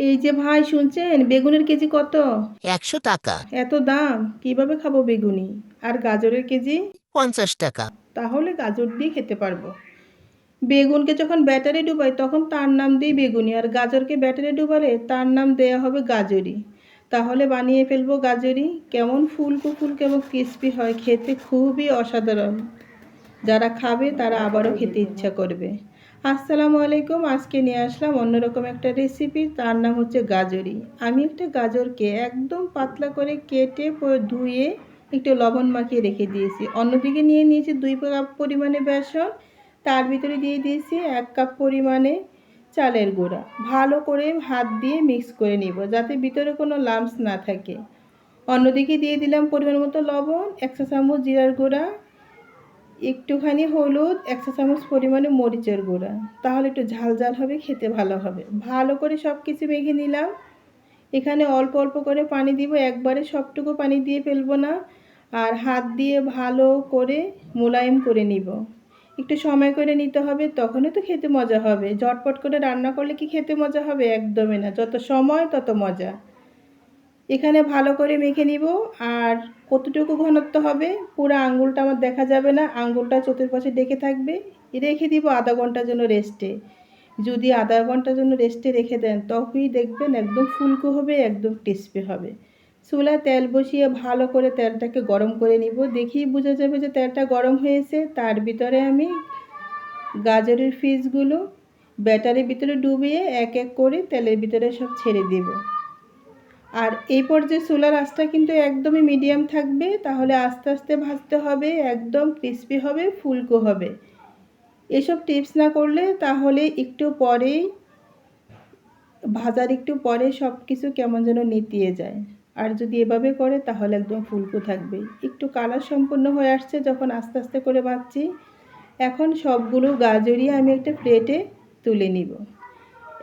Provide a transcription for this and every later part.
এই যে ভাই শুনছেন, বেগুনের কেজি কত? 100 টাকা। এত দাম, কিভাবে খাবো বেগুনি? আর গাজরের কেজি? 50 টাকা। তাহলে গাজর দিয়ে খেতে পারবো। বেগুনকে যখন ব্যাটারে ডুবাই তখন তার নাম দিই বেগুনি, আর গাজরকে ব্যাটারে ডুবালে তার নাম দেয়া হবে গাজরি। তাহলে বানিয়ে ফেলবো গাজরি। কেমন ফুলকো ফুলকো এবং ক্রিস্পি হয়, খেতে খুবই অসাধারণ। যারা খাবে তারা আবারও খেতে ইচ্ছা করবে। আসসালামু আলাইকুম। আজকে নিয়ে আসলাম অন্যরকম একটা রেসিপি, তার নাম হচ্ছে গাজরি। আমি একটা গাজরকে একদম পাতলা করে কেটে ধুয়ে একটু লবণ মাখিয়ে রেখে দিয়েছি। অন্যদিকে নিয়ে নিয়েছি 2 কাপ পরিমাণে বেসন। তার ভিতরে দিয়ে দিয়েছি 1 কাপ পরিমাণে চালের গুঁড়া। ভালো করে হাত দিয়ে মিক্স করে নিব যাতে ভিতরে কোনো লাম্পস না থাকে। অন্যদিকে দিয়ে দিলাম পরিমাণ মতো লবণ, 1 চা চামচ জিরার গুঁড়া, একটুখানি হলুদ, 1 চা চামচ পরিমাণে মরিচের গুঁড়া। তাহলে একটু ঝাল ঝাল হবে, খেতে ভালো হবে। ভালো করে সব কিছু মেখে নিলাম। এখানে অল্প অল্প করে পানি দিব, একবারে সবটুকু পানি দিয়ে ফেলবো না। আর হাত দিয়ে ভালো করে মোলায়েম করে নিব। একটু সময় করে নিতে হবে, তখনই তো খেতে মজা হবে। ঝটপট করে রান্না করলে কি খেতে মজা হবে? একদমই না। যত সময় তত মজা। এখানে ভালো করে মেখে নিব। আর কতটুকু ঘনত্ব হবে, পুরো আঙ্গুলটা আমার দেখা যাবে না, আঙ্গুলটা চতুর্পাশে ডেকে থাকবে। রেখে দিব আধা ঘন্টার জন্য রেস্টে। যদি আধা ঘন্টার জন্য রেস্টে রেখে দেন তখনই দেখবেন একদম ফুলকো হবে, একদম ক্রিস্পি হবে। চুলায় তেল বসিয়ে ভালো করে তেলটাকে গরম করে নিব। দেখেই বোঝা যাবে যে তেলটা গরম হয়েছে। তার ভিতরে আমি গাজরের পিসগুলো ব্যাটারের ভিতরে ডুবিয়ে এক এক করে তেলের ভিতরে সব ছেড়ে দেব। আর এই পর্যায়ে চুলার আঁচটা কিন্তু একদমই মিডিয়াম থাকবে, তাহলে আস্তে আস্তে ভাজতে হবে, একদম ক্রিস্পি হবে, ফুলকো হবে। এসব টিপস না করলে তাহলে একটু পরেই ভাজার একটু পরে সব কিছু কেমন যেন নেতিয়ে যায়। আর যদি এভাবে করে তাহলে একদম ফুলকো থাকবে। একটু কালার সম্পূর্ণ হয়ে আসছে যখন আস্তে আস্তে করে ভাজছি। এখন সবগুলো গাজরই আমি একটা প্লেটে তুলে নিব।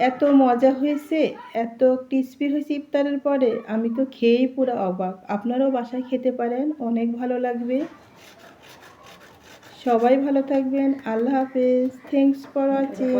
এত মজা হয়েছে, এত ক্রিস্পি হয়েছে ইফতারের পরে, আমি তো খেয়েই পুরো অবাক। আপনারাও বাসায় খেতে পারেন, অনেক ভালো লাগবে। সবাই ভালো থাকবেন। আল্লাহ হাফেজ। Thanks for watching.